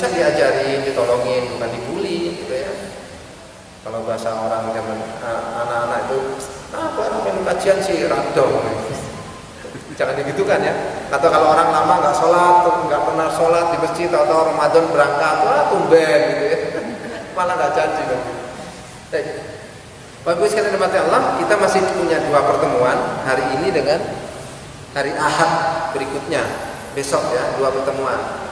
bisa diajarin, ditolongin, bukan dibully gitu ya. Kalau bahasa orang zaman anak-anak itu apa namanya kajian sih radong. Jangan digitukan ya. Atau kalau orang lama nggak sholat, nggak pernah sholat di masjid atau Ramadan berangkat, wah tumben gitu ya. Malah nggak janji dong. Baik. Bapak Ibu sekalian dirahmati Allah, kita masih punya 2 pertemuan hari ini dengan hari Ahad berikutnya. Besok ya 2 pertemuan.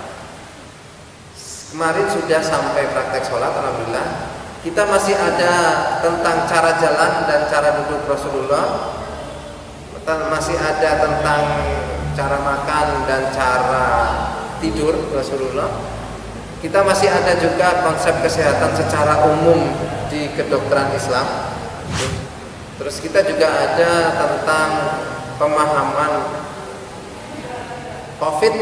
Kemarin sudah sampai praktek sholat, alhamdulillah. Kita masih ada tentang cara jalan dan cara duduk Rasulullah. Masih ada tentang cara makan dan cara tidur Rasulullah. Kita masih ada juga konsep kesehatan secara umum di kedokteran Islam. Terus kita juga ada tentang pemahaman COVID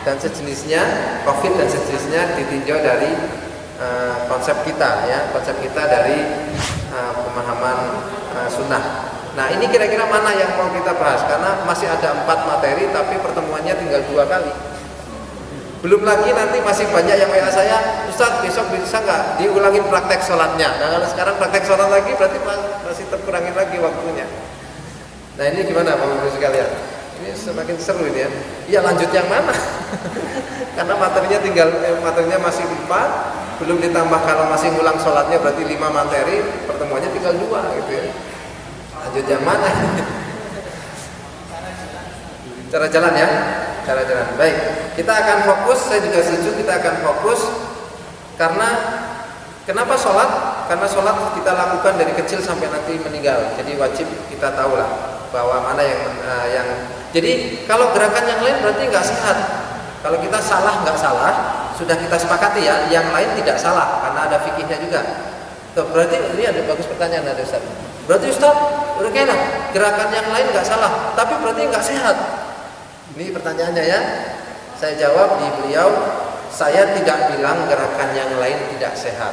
dan sejenisnya. COVID dan sejenisnya ditinjau dari konsep kita ya, konsep kita dari pemahaman sunnah. Nah ini kira-kira mana yang mau kita bahas, karena masih ada 4 materi tapi pertemuannya tinggal 2 kali. Belum lagi nanti masih banyak yang WA saya, Ustaz besok bisa nggak diulangin praktek sholatnya. Nah kalau sekarang praktek sholat lagi berarti masih terkurangin lagi waktunya. Nah ini gimana Bapak Ibu sekalian? Ini semakin seru ini ya. Iya lanjut yang mana? Karena materinya masih 4, belum ditambah kalau masih ngulang sholatnya berarti 5 materi, pertemuannya tinggal 2 gitu ya. Lanjut yang mana? Cara jalan ya, cara jalan. Baik, kita akan fokus. Saya juga setuju kita akan fokus karena kenapa sholat? Karena sholat kita lakukan dari kecil sampai nanti meninggal. Jadi wajib kita tahu lah bahwa mana yang. Jadi kalau gerakan yang lain berarti nggak sehat. Kalau kita salah nggak salah, sudah kita sepakati ya. Yang lain tidak salah karena ada fikihnya juga. Tuh, berarti ini ada bagus pertanyaan dari Ustaz. Berarti Ustaz, udah kena gerakan yang lain nggak salah, tapi berarti nggak sehat. Ini pertanyaannya ya. Saya jawab di beliau, saya tidak bilang gerakan yang lain tidak sehat.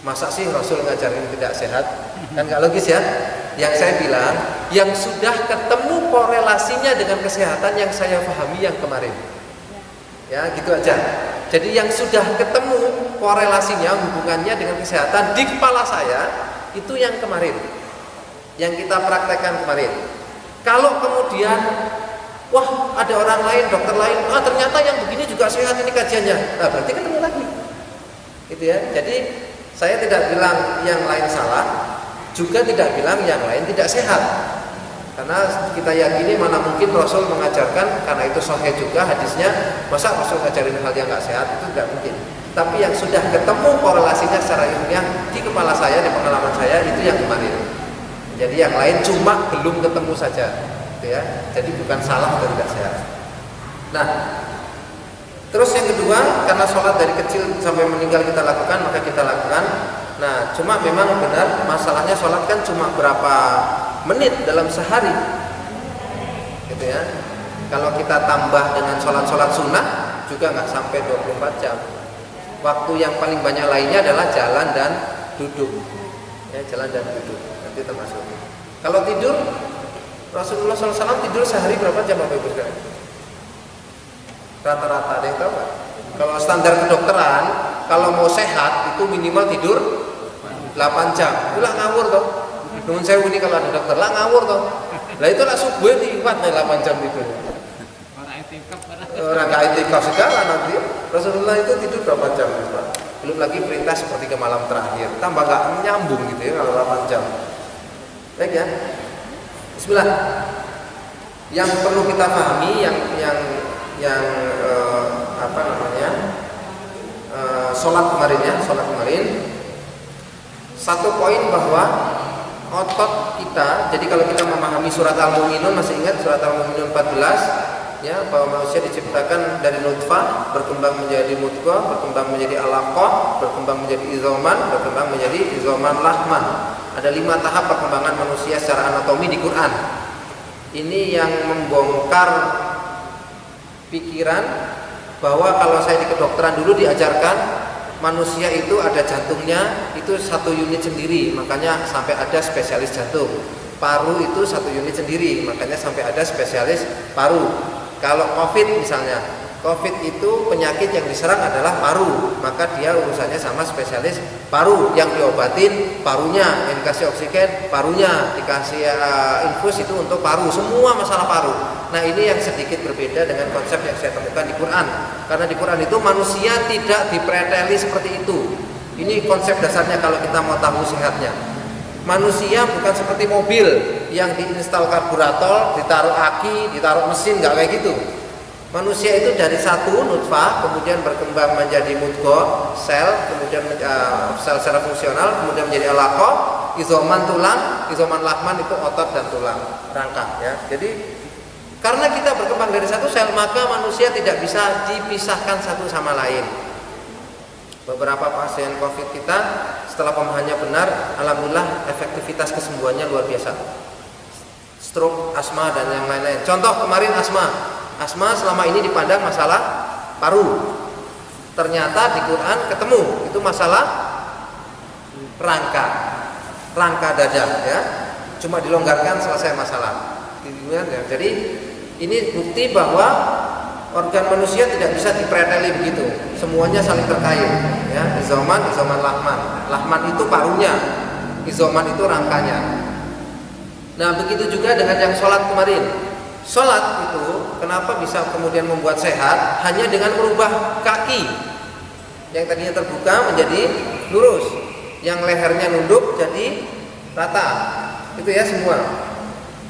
Masa sih Rasul ngajarin tidak sehat? Kan nggak logis ya. Yang saya bilang, yang sudah ketemu korelasinya dengan kesehatan yang saya pahami yang kemarin. Ya, gitu aja. Jadi yang sudah ketemu korelasinya, hubungannya dengan kesehatan di kepala saya, itu yang kemarin. Yang kita praktekkan kemarin. Kalau kemudian, wah ada orang lain, dokter lain, ternyata yang begini juga sehat ini kajiannya. Nah berarti ketemu lagi. Gitu ya. Jadi saya tidak bilang yang lain salah, juga tidak bilang yang lain tidak sehat. Karena kita yakini mana mungkin Rasul mengajarkan, karena itu sahih juga hadisnya, masa Rasul ngajarin hal yang nggak sehat, itu tidak mungkin. Tapi yang sudah ketemu korelasinya secara ilmiah di kepala saya, di pengalaman saya, itu yang kemarin. Jadi yang lain cuma belum ketemu saja, gitu ya. Jadi bukan salah atau tidak sehat. Nah, terus yang kedua, karena sholat dari kecil sampai meninggal kita lakukan, maka kita lakukan. Nah, cuma memang benar masalahnya sholat kan cuma berapa menit dalam sehari, gitu ya. Kalau kita tambah dengan sholat-sholat sunnah juga nggak sampai 24 jam. Waktu yang paling banyak lainnya adalah jalan dan duduk, ya, jalan dan duduk. Nanti termasuk. Kalau tidur, Rasulullah SAW tidur sehari berapa jam Bapak Ibu sekalian? Rata-rata ada yang tahu nggak? Kalau standar kedokteran, kalau mau sehat itu minimal tidur 8 jam. Itulah ngawur toh. Nuhun sewu ini kalau ada dokter lah ngawur toh. Lah itu lah subuh liwat nih 8 jam tidur. Orang gak itikaf segala nanti. Rasulullah itu tidur berapa jam Pak? Belum lagi perintah seperti ke malam terakhir. Tambah gak nyambung gitu ya kalau 8 jam. Baik ya. Bismillah. Yang perlu kita pahami yang apa namanya? Sholat kemarin ya, sholat kemarin. Satu poin bahwa otot kita, jadi kalau kita memahami surat Al-Mu'minun, masih ingat surat Al-Mu'minun 14 ya, bahwa manusia diciptakan dari nutfah, berkembang menjadi mudghah, berkembang menjadi alaqah, berkembang menjadi idhoman, berkembang menjadi idhoman lahman. Ada 5 tahap perkembangan manusia secara anatomi di Quran. Ini yang membongkar pikiran bahwa kalau saya di kedokteran dulu diajarkan manusia itu ada jantungnya itu 1 unit sendiri, makanya sampai ada spesialis jantung. Paru itu 1 unit sendiri, makanya sampai ada spesialis paru. Kalau COVID misalnya, COVID itu penyakit yang diserang adalah paru, maka dia urusannya sama spesialis paru, yang diobatin parunya, yang dikasih oksigen parunya, dikasih infus itu untuk paru, semua masalah paru. Nah ini yang sedikit berbeda dengan konsep yang saya temukan di Quran, karena di Quran itu manusia tidak dipreteli seperti itu. Ini konsep dasarnya kalau kita mau tahu sehatnya. Manusia bukan seperti mobil yang diinstal karburator, ditaruh aki, ditaruh mesin, nggak kayak gitu. Manusia itu dari satu nutfah, kemudian berkembang menjadi mudghah, sel, kemudian sel secara fungsional, kemudian menjadi alaqah, izoman tulang, izoman lahman itu otot dan tulang, rangka ya. Jadi karena kita berkembang dari satu sel, maka manusia tidak bisa dipisahkan satu sama lain. Beberapa pasien COVID kita setelah pemahamannya benar, alhamdulillah efektivitas kesembuhannya luar biasa. Stroke, asma dan yang lain-lain. Contoh kemarin asma selama ini dipandang masalah paru. Ternyata di Quran ketemu itu masalah rangka dada ya. Cuma dilonggarkan selesai masalah. Jadi ini bukti bahwa organ manusia tidak bisa dipreteli begitu. Semuanya saling terkait ya. Izoman lahman. Lahman itu parunya, izoman itu rangkanya. Nah, begitu juga dengan yang sholat kemarin. Sholat itu kenapa bisa kemudian membuat sehat? Hanya dengan merubah kaki yang tadinya terbuka menjadi lurus, yang lehernya nunduk jadi rata. Itu ya semua.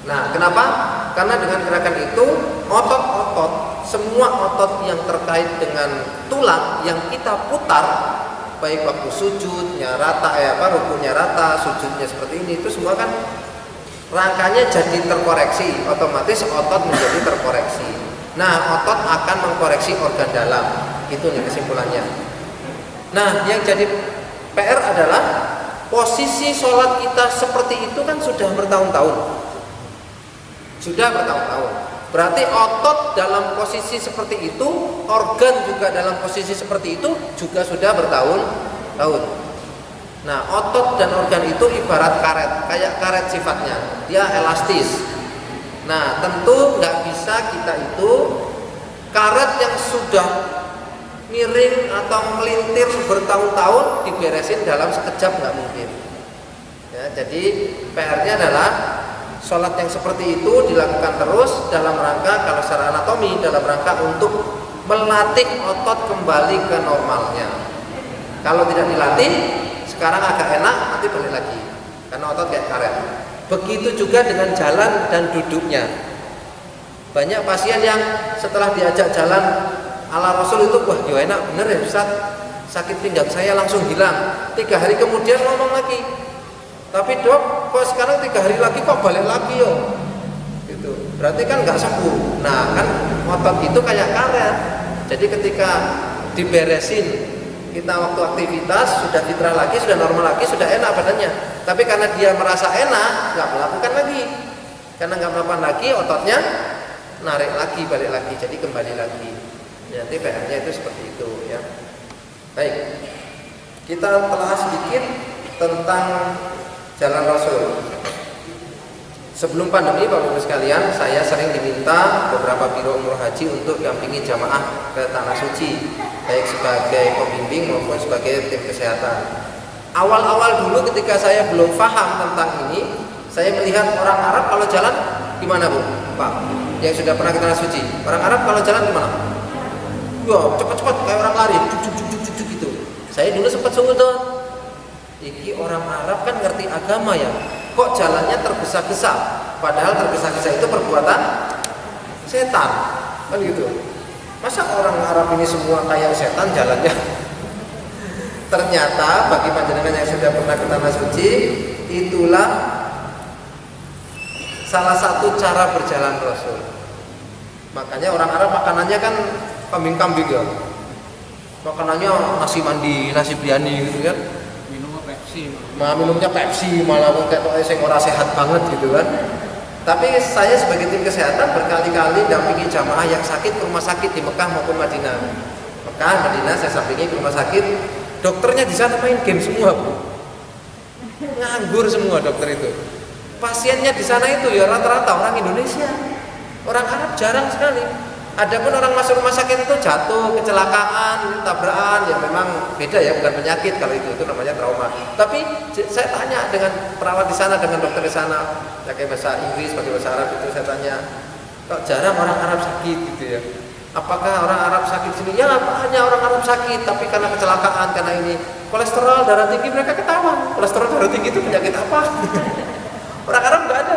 Nah, kenapa? Karena dengan gerakan itu otot-otot, semua otot yang terkait dengan tulang yang kita putar, baik waktu sujudnya rata, rukunya rata, sujudnya seperti ini, itu semua kan rangkanya jadi terkoreksi, otomatis otot menjadi terkoreksi. Nah, otot akan mengkoreksi organ dalam. Itu nih kesimpulannya. Nah, yang jadi PR adalah posisi sholat kita seperti itu kan sudah bertahun-tahun. Berarti otot dalam posisi seperti itu, organ juga dalam posisi seperti itu juga sudah bertahun-tahun. Nah, otot dan organ itu ibarat karet, kayak karet sifatnya, dia elastis. Nah, tentu nggak bisa kita itu karet yang sudah miring atau melintir bertahun-tahun diberesin dalam sekejap, nggak mungkin. Ya, jadi PR-nya adalah sholat yang seperti itu dilakukan terus dalam rangka, kalau secara anatomi, dalam rangka untuk melatih otot kembali ke normalnya. Kalau tidak dilatih, sekarang agak enak, nanti balik lagi karena otot kayak karet. Begitu juga dengan jalan dan duduknya. Banyak pasien yang setelah diajak jalan ala Rasul itu, wah ya enak bener ya Ustaz, sakit pinggang saya langsung hilang. 3 hari kemudian ngomong lagi, tapi dok kok sekarang 3 hari lagi kok balik lagi yo gitu. Berarti kan nggak sembuh. Nah kan otot itu kayak karet. Jadi ketika diberesin, kita waktu aktivitas sudah fitrah lagi, sudah normal lagi, sudah enak badannya. Tapi karena dia merasa enak, nggak melakukan lagi. Karena nggak melakukan lagi, ototnya narik lagi, balik lagi, jadi kembali lagi. Nanti PR-nya itu seperti itu ya. Baik, kita telah sedikit tentang jalan Rasul. Sebelum pandemi, Bapak Ibu sekalian, saya sering diminta beberapa biro umroh haji untuk dampingi jamaah ke Tanah Suci, baik sebagai pembimbing maupun sebagai tim kesehatan. Awal-awal dulu ketika saya belum paham tentang ini, saya melihat orang Arab kalau jalan gimana Bu? Pak, yang sudah pernah ke Tanah Suci, orang Arab kalau jalan gimana? Ya cepat-cepat kayak orang lari, cuk gitu. Saya dulu sempat suudon. Iki orang Arab kan ngerti agama ya, kok jalannya tergesa-gesa, padahal tergesa-gesa itu perbuatan setan, kan gitu. Masa orang Arab ini semua kayak setan jalannya? Ternyata bagi panjenengan yang sudah pernah ke Tanah Suci, itulah salah satu cara berjalan Rasul. Makanya orang Arab makanannya kan kambing-kambing ya, makanannya nasi mandi, nasi biryani gitu kan. Minumnya Pepsi malah kayak orang sehat banget gitu kan. Tapi saya sebagai tim kesehatan berkali-kali dampingi jamaah yang sakit ke rumah sakit di Mekah maupun Madinah. Mekah, Madinah saya sampingi ke rumah sakit. Dokternya di sana main game semua Bu, nganggur semua dokter itu. Pasiennya di sana itu ya rata-rata orang Indonesia, orang Arab jarang sekali. Adapun orang masuk rumah sakit itu jatuh, kecelakaan, tabrakan, ya memang beda ya, bukan penyakit kalau itu namanya trauma. Tapi saya tanya dengan perawat di sana, dengan dokter di sana, pakai bahasa Inggris, pakai bahasa Arab itu saya tanya, kok jarang orang Arab sakit gitu ya? Apakah orang Arab sakit sini? Ya banyak orang Arab sakit, tapi karena kecelakaan, karena ini kolesterol, darah tinggi, mereka ketawa. Kolesterol, darah tinggi itu penyakit apa? Orang Arab nggak ada.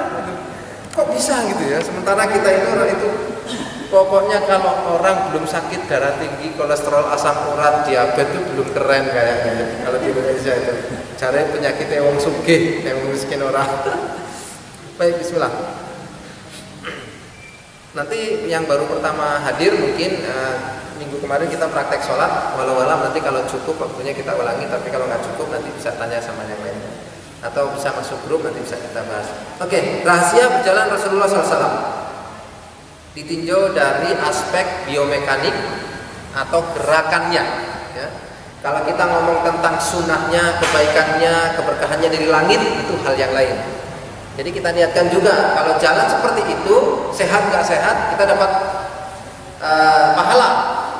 Kok bisa gitu ya? Sementara kita ini orang itu, pokoknya kalau orang belum sakit darah tinggi, kolesterol, asam urat, diabetes itu belum keren kayaknya. Kalau di Indonesia itu, cari penyakit wong sugih, yang miskin orang. Baik, bismillah. Nanti yang baru pertama hadir mungkin minggu kemarin kita praktek sholat, walau-walau nanti kalau cukup waktunya kita ulangi, tapi kalau nggak cukup nanti bisa tanya sama yang lainnya, atau bisa masuk grup nanti bisa kita bahas. Oke, rahasia berjalan Rasulullah SAW ditinjau dari aspek biomekanik atau gerakannya. Ya. Kalau kita ngomong tentang sunnahnya, kebaikannya, keberkahannya dari langit, itu hal yang lain. Jadi kita niatkan juga kalau jalan seperti itu, sehat nggak sehat, kita dapat pahala.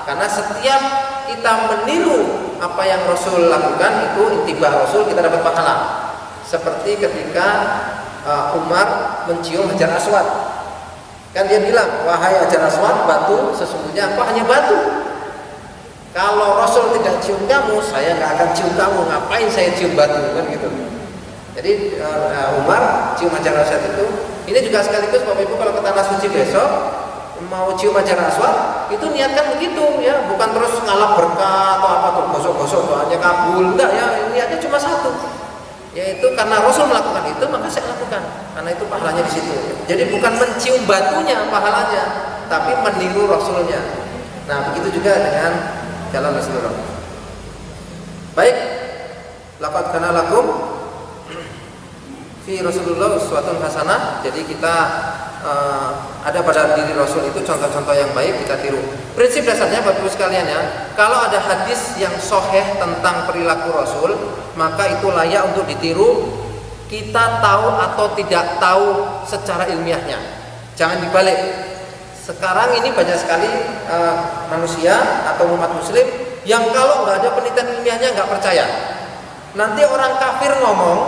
Karena setiap kita meniru apa yang Rasul lakukan, itu intibah Rasul, kita dapat pahala. Seperti ketika Umar mencium Hajar Aswad, kan dia bilang, wahai Hajar Aswad, batu, sesungguhnya aku hanya batu. Kalau Rasul tidak cium kamu, saya nggak akan cium kamu. Ngapain saya cium batu, kan gitu. Jadi Umar cium Hajar Aswad itu, ini juga sekaligus Bapak Ibu kalau ke tanah suci besok mau cium Hajar Aswad, itu niatkan begitu ya, bukan terus ngalap berkah atau apa tuh gosok-gosok doanya kabul, enggak ya, niatnya cuma satu, yaitu karena Rasul melakukan itu maka saya lakukan, karena itu pahalanya di situ. Jadi bukan mencium batunya pahalanya, tapi meniru Rasulnya. Nah begitu juga dengan jalan Rasulullah. Baik, laqad kana lakum fi Rasulullah uswatun hasanah. Jadi kita ada pada diri Rasul itu contoh-contoh yang baik, kita tiru. Prinsip dasarnya Bapak Ibu sekalian ya, kalau ada hadis yang sahih tentang perilaku Rasul, maka itu layak untuk ditiru. Kita tahu atau tidak tahu secara ilmiahnya, jangan dibalik. Sekarang ini banyak sekali manusia atau umat muslim yang kalau nggak ada penelitian ilmiahnya nggak percaya. Nanti orang kafir ngomong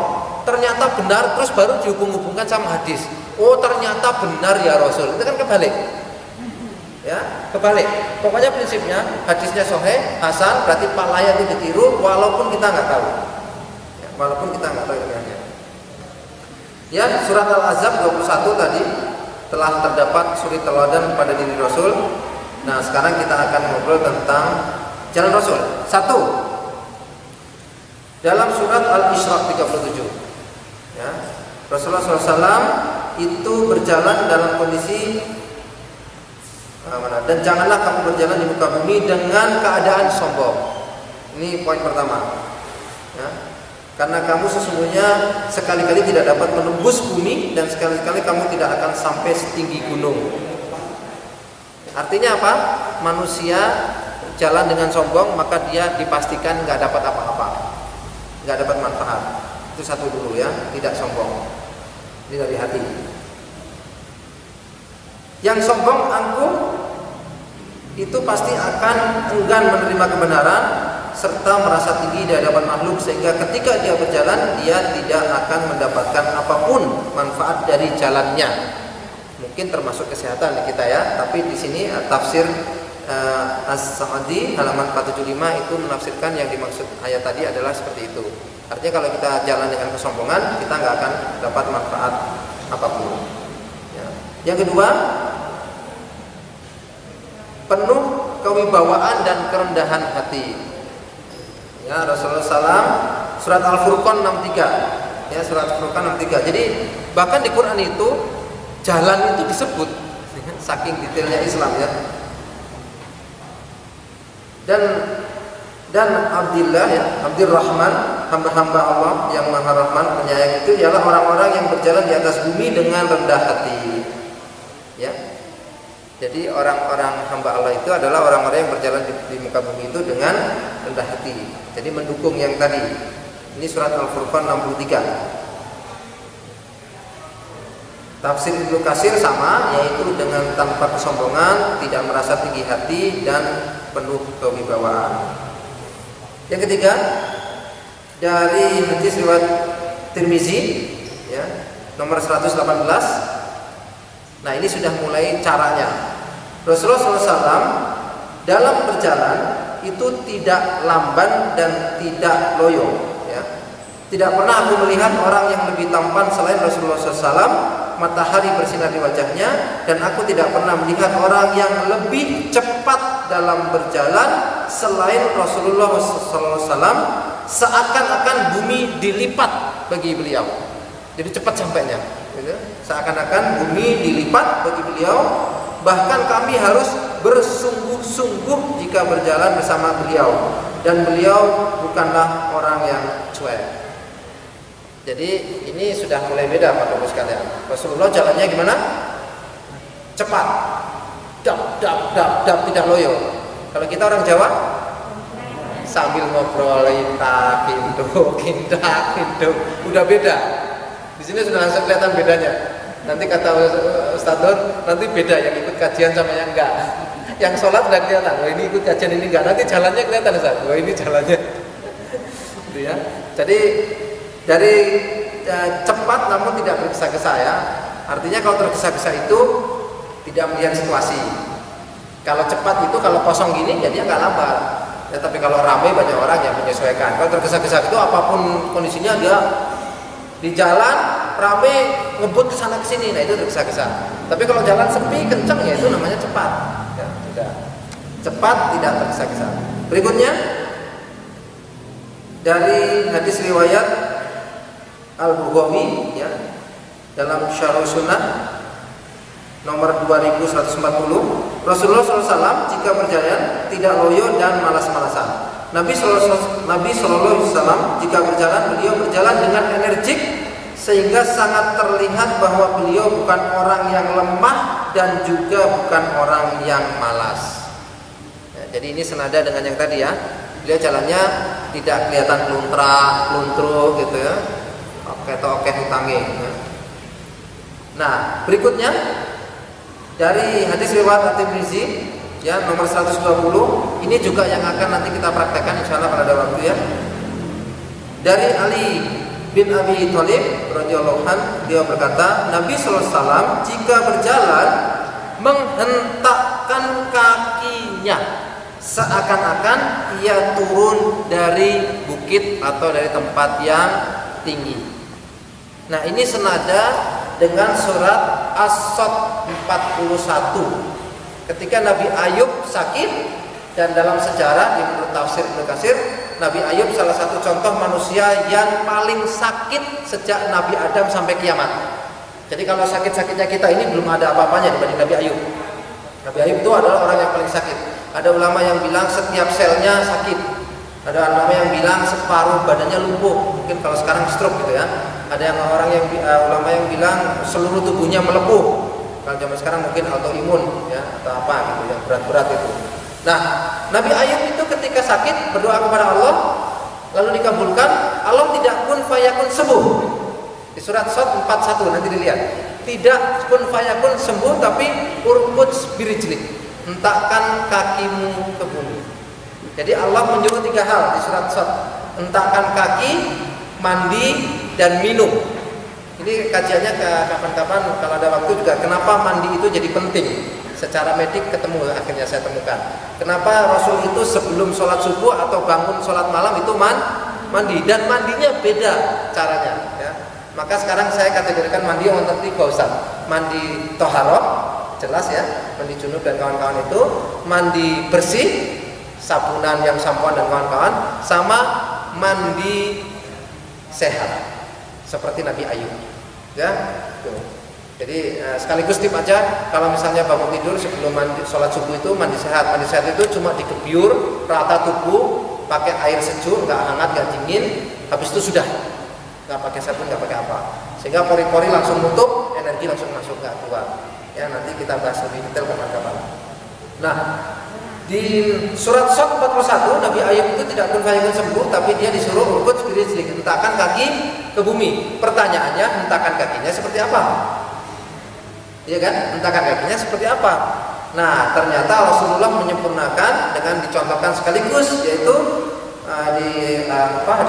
ternyata benar, terus baru dihubung-hubungkan sama hadis. Oh ternyata benar ya Rasul. Itu kan kebalik. Ya, kebalik. Pokoknya prinsipnya hadisnya sahih, hasan, berarti layak itu ditiru walaupun kita nggak tahu. Ya, walaupun kita nggak tahu ilmiahnya. Ya, surat Al-Ahzab 21 tadi telah terdapat suri teladan pada diri Rasul. Nah, sekarang kita akan ngobrol tentang jalan Rasul. Satu, dalam surat Al-Isra 37. Ya, Rasulullah SAW itu berjalan dalam kondisi dan janganlah kamu berjalan di muka bumi dengan keadaan sombong. Ini poin pertama. Ya, karena kamu sesungguhnya sekali-kali tidak dapat menembus bumi dan sekali-kali kamu tidak akan sampai setinggi gunung. Artinya apa? Manusia jalan dengan sombong maka dia dipastikan nggak dapat apa-apa, nggak dapat manfaat. Itu satu dulu ya, tidak sombong. Ini dari hati. Yang sombong angkuh itu pasti akan enggan menerima kebenaran serta merasa tinggi di hadapan makhluk, sehingga ketika dia berjalan dia tidak akan mendapatkan apapun manfaat dari jalannya. Mungkin termasuk kesehatan kita ya, tapi di sini tafsir As-Sa'di halaman 475 itu menafsirkan yang dimaksud ayat tadi adalah seperti itu. Artinya kalau kita jalan dengan kesombongan, kita nggak akan dapat manfaat apapun. Ya. Yang kedua, penuh kewibawaan dan kerendahan hati. Ya, Rasulullah SAW surat Al-Furqan 63. Ya, surat Al-Furqan 63. Jadi bahkan di Quran itu jalan itu disebut, saking detailnya Islam ya. Dan Abdillah ya, Abdurrahman, hamba-hamba Allah yang Maha Rahman penyayang itu ialah orang-orang yang berjalan di atas bumi dengan rendah hati. Ya. Jadi orang-orang hamba Allah itu adalah orang-orang yang berjalan di muka bumi itu dengan rendah hati. Jadi mendukung yang tadi. Ini surat Al-Furqan 63. Tafsir Ibnu Katsir sama, yaitu dengan tanpa kesombongan, tidak merasa tinggi hati dan penuh kewibawaan. Yang ketiga, dari hadis riwayat Tirmizi, ya, nomor 118. Nah, ini sudah mulai caranya. Rasulullah SAW dalam berjalan itu tidak lamban dan tidak loyo. Tidak pernah aku melihat orang yang lebih tampan selain Rasulullah SAW. Matahari bersinar di wajahnya, dan aku tidak pernah melihat orang yang lebih cepat dalam berjalan selain Rasulullah SAW. Seakan-akan bumi dilipat bagi beliau. Jadi cepat sampainya. Seakan-akan bumi dilipat bagi beliau. Bahkan kami harus bersungguh-sungguh jika berjalan bersama beliau. Dan beliau bukanlah orang yang cuek. Jadi ini sudah mulai beda Bapak Ibu sekalian. Rasulullah jalannya gimana? Cepat, dap dap dap dap, tidak loyo. Kalau kita orang Jawa sambil ngobrolin kindak, udah beda. Di sini sudah langsung kelihatan bedanya. Nanti kata Ustaz Nur, nanti beda yang ikut kajian sama yang enggak. Yang sholat udah kelihatan, oh ini ikut kajian ini enggak. Nanti jalannya kelihatan Ustaz, oh ini jalannya. Gitu ya. Jadi dari cepat namun tidak tergesa-gesa ya. Artinya kalau tergesa-gesa itu tidak melihat situasi. Kalau cepat itu kalau kosong gini jadinya nggak lambat. Ya, tapi kalau ramai banyak orang yang menyesuaikan. Kalau tergesa-gesa itu apapun kondisinya dia di jalan ramai ngebut ke sana ke sini, nah itu tergesa-gesa. Tapi kalau jalan sepi kencang ya itu namanya cepat. Ya, sudah. Cepat tidak tergesa-gesa. Berikutnya dari hadis riwayat Al-Bughawi ya, dalam Syarh Sunnah nomor 2140, Rasulullah SAW jika berjalan tidak loyo dan malas-malasan. Nabi SAW jika berjalan, beliau berjalan dengan energik sehingga sangat terlihat bahwa beliau bukan orang yang lemah dan juga bukan orang yang malas. Ya, jadi ini senada dengan yang tadi ya. Beliau jalannya tidak kelihatan luntruk gitu ya. Oke hutange. Nah, berikutnya dari hadis riwayat At-Tirmizi ya nomor 120, ini juga yang akan nanti kita praktekkan insyaallah pada waktu ya. Dari Ali bin Abi Thalib radhiyallahu anhu, dia berkata, Nabi sallallahu alaihi wasallam jika berjalan menghentakkan kakinya seakan-akan ia turun dari bukit atau dari tempat yang tinggi. Nah, ini senada dengan surat As-Sadd 41. Ketika Nabi Ayub sakit, dan dalam sejarah di menurut tafsir Ibnu Katsir, Nabi Ayub salah satu contoh manusia yang paling sakit sejak Nabi Adam sampai kiamat. Jadi kalau sakit-sakitnya kita ini belum ada apa-apanya dibanding Nabi Ayub. Nabi Ayub itu adalah orang yang paling sakit. Ada ulama yang bilang setiap selnya sakit. Ada ulama yang bilang separuh badannya lumpuh, mungkin kalau sekarang stroke gitu ya. Ada ulama yang bilang seluruh tubuhnya melepuh. Kalau zaman sekarang mungkin autoimun ya atau apa gitu yang berat-berat itu. Nah, Nabi Ayub itu ketika sakit berdoa kepada Allah lalu dikabulkan, Allah tidak kun fayakun sembuh. Di surat Sadd 41 nanti dilihat. Tidak kun fayakun sembuh, tapi urqud birijlik, hentakkan kakimu ke bumi. Jadi Allah menyuruh 3 hal di surat Sadd. Hentakkan kaki, mandi, dan minum. Ini kajiannya ke kapan-kapan kalau ada waktu juga. Kenapa mandi itu jadi penting? Secara medik ketemu akhirnya saya temukan. Kenapa Rasul itu sebelum sholat subuh atau bangun sholat malam itu mandi, dan mandinya beda caranya. Ya. Maka sekarang saya kategorikan mandi yang untuk 3 Ustaz. Mandi toharoh, jelas ya, mandi junub dan kawan-kawan itu. Mandi bersih, sabunan yang sampoan dan kawan-kawan, sama mandi sehat seperti Nabi Ayub ya. Jadi sekaligus tip aja, kalau misalnya bangun tidur sebelum mandi sholat subuh itu mandi sehat. Mandi sehat itu cuma dikebyur rata tubuh pakai air sejuk, nggak hangat nggak dingin, habis itu sudah, nggak pakai sabun nggak pakai apa, sehingga pori-pori langsung nutup, energi langsung masuk nggak keluar ya. Nanti kita bahas lebih detail kapan-kapan. Nah, di surat Sadd 41 Nabi Ayub itu tidak kun fayakun sembuh, tapi dia disuruh urqud birijlik, hentakkan kaki ke bumi. Pertanyaannya, hentakan kakinya seperti apa? Iya kan? Hentakan kakinya seperti apa? Nah, ternyata Rasulullah menyempurnakan dengan dicontohkan sekaligus, yaitu hadis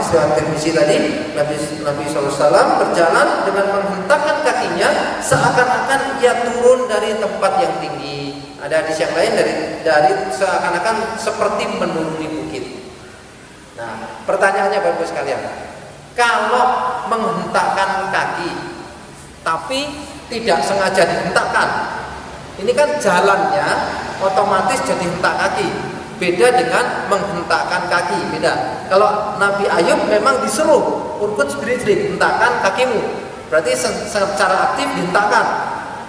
riwayat Tirmizi tadi, Nabi SAW berjalan dengan menghentakkan kakinya seakan-akan ia turun dari tempat yang tinggi. Ada hadis yang lain dari seakan-akan seperti menuruni bukit. Nah, pertanyaannya Bapak sekalian, kalau menghentakkan kaki tapi tidak sengaja dihentakkan, ini kan jalannya otomatis jadi hentak kaki. Beda dengan menghentakkan kaki, beda. Kalau Nabi Ayub memang disuruh urkut jrid-jrid, hentakkan kakimu. Berarti secara aktif dihentakkan,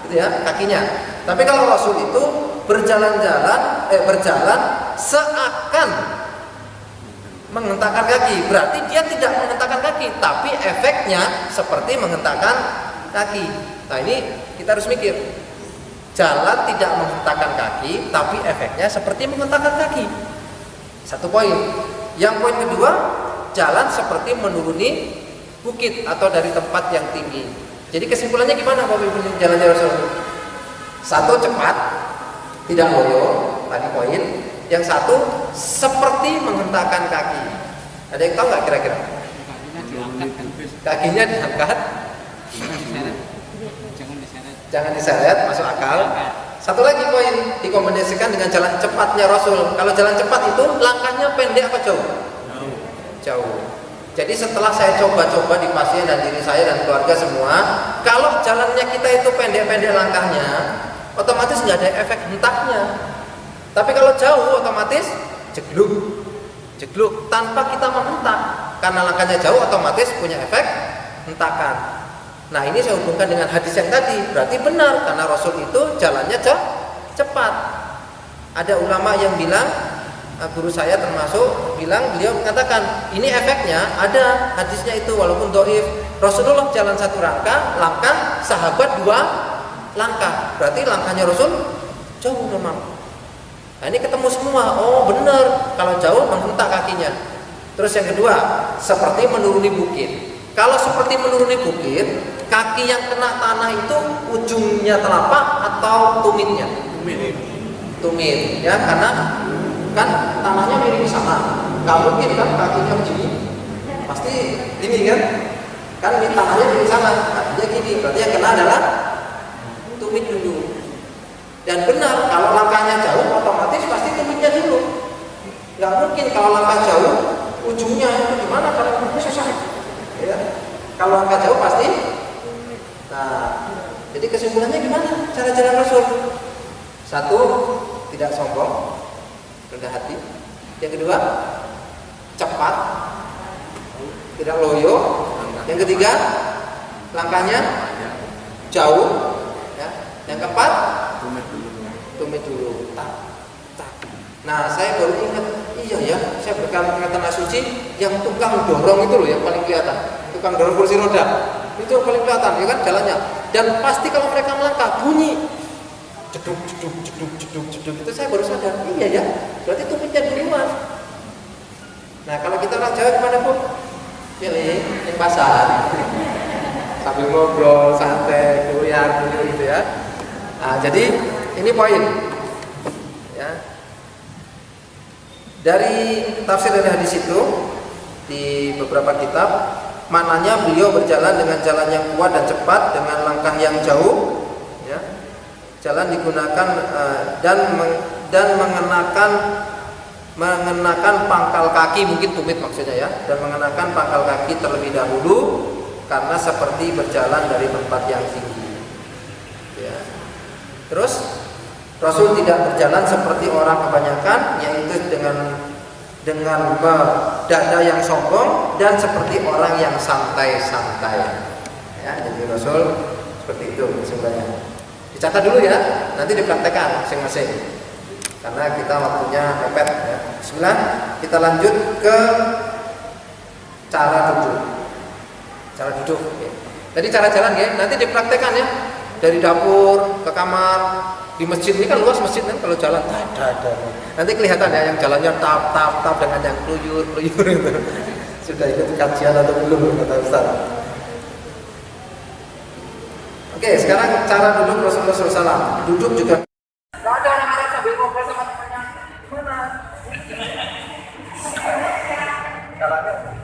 gitu ya, kakinya. Tapi kalau Rasul itu berjalan seakan menghentakkan kaki, berarti dia tidak menghentakkan kaki, tapi efeknya seperti menghentakkan kaki. Nah, ini kita harus mikir. Jalan tidak menghentakkan kaki, tapi efeknya seperti menghentakkan kaki. Satu poin. Yang poin kedua, jalan seperti menuruni bukit atau dari tempat yang tinggi. Jadi kesimpulannya gimana Bapak Ibu jalan-jalan Rasul? Satu, cepat, tidak loyo, tadi poin. Yang satu, seperti menghentakkan kaki. Ada yang tahu nggak kira-kira? Kakinya diangkat. Jangan diseret, masuk akal. Satu lagi poin, dikombinasikan dengan jalan cepatnya Rasul. Kalau jalan cepat itu langkahnya pendek apa jauh? Jauh. Jadi setelah saya coba-coba di pasien dan diri saya dan keluarga semua, kalau jalannya kita itu pendek-pendek langkahnya, otomatis nggak ada efek hentaknya. Tapi kalau jauh otomatis jegluk tanpa kita menghentak. Karena langkahnya jauh otomatis punya efek hentakan. Nah, ini saya hubungkan dengan hadis yang tadi. Berarti benar karena Rasul itu jalannya cepat. Ada ulama yang bilang, guru saya termasuk bilang, beliau mengatakan ini efeknya ada hadisnya itu walaupun dhaif. Rasulullah jalan satu langkah, sahabat 2 langkah. Berarti langkahnya Rasul jauh memang. Nah, ini ketemu semua. Oh, benar. Kalau jauh menghentak kakinya. Terus yang kedua, seperti menuruni bukit. Kalau seperti menuruni bukit, kaki yang kena tanah itu ujungnya telapak atau tumitnya? Tumit, ya, karena kan tanahnya miring ke sana. Gak mungkin kan kakinya begini. Pasti ini kan ini tanahnya miring ke sana. Kakinya gini, berarti yang kena adalah tumit dulu. Dan benar, kalau langkahnya jauh, otomatis pasti tumitnya dulu. Gak mungkin kalau langkah jauh, ujungnya itu gimana? Kalau susah. Ya. Kalau angka jauh pasti. Nah, jadi kesimpulannya gimana? Cara jalan Rasul. Satu, tidak sombong, rendah hati. Yang kedua, cepat, tidak loyo. Yang ketiga, langkahnya jauh. Ya. Yang keempat, tumit dulu. Nah, saya baru ingat, iya ya, saya berkali-kali asuci yang tukang dorong itu loh yang paling kelihatan. Tukang dorong kursi roda, itu yang paling kelihatan, ya kan jalannya. Dan pasti kalau mereka melangkah bunyi jeduk itu saya baru sadar, iya ya, berarti tumitnya duluan. Nah, kalau kita orang Jawa gimana Bu? Pilih yang pasar sambil ngobrol, santai, goyang gitu ya. Nah, jadi ini poin ya. Dari tafsir dari hadis itu di beberapa kitab, maknanya beliau berjalan dengan jalan yang kuat dan cepat dengan langkah yang jauh, ya. Jalan digunakan dan mengenakan pangkal kaki, mungkin tumit maksudnya ya, dan mengenakan pangkal kaki terlebih dahulu karena seperti berjalan dari tempat yang tinggi. Ya. Terus Rasul tidak berjalan seperti orang kebanyakan, yaitu dengan dada yang sombong dan seperti orang yang santai-santai. Ya, jadi Rasul seperti itu sebenarnya. Dicatat dulu ya, nanti dipraktekkan masing-masing. Karena kita waktunya mepet. Ya. Bismillah, kita lanjut ke cara duduk. Cara duduk. Ya. Tadi cara jalan ya, nanti dipraktekkan ya. Dari dapur ke kamar. Di masjid ini kan luas masjid kan, kalau jalan ada. Nanti kelihatan ya yang jalannya tap dengan yang keluyur itu. Sudah ikut kajian atau belum kata Ustaz? Oke, sekarang cara duduk Rasulullah SAW. Duduk juga. Gak ada orang Arab sambil ngobrol sama temannya. Gimana? Caranya.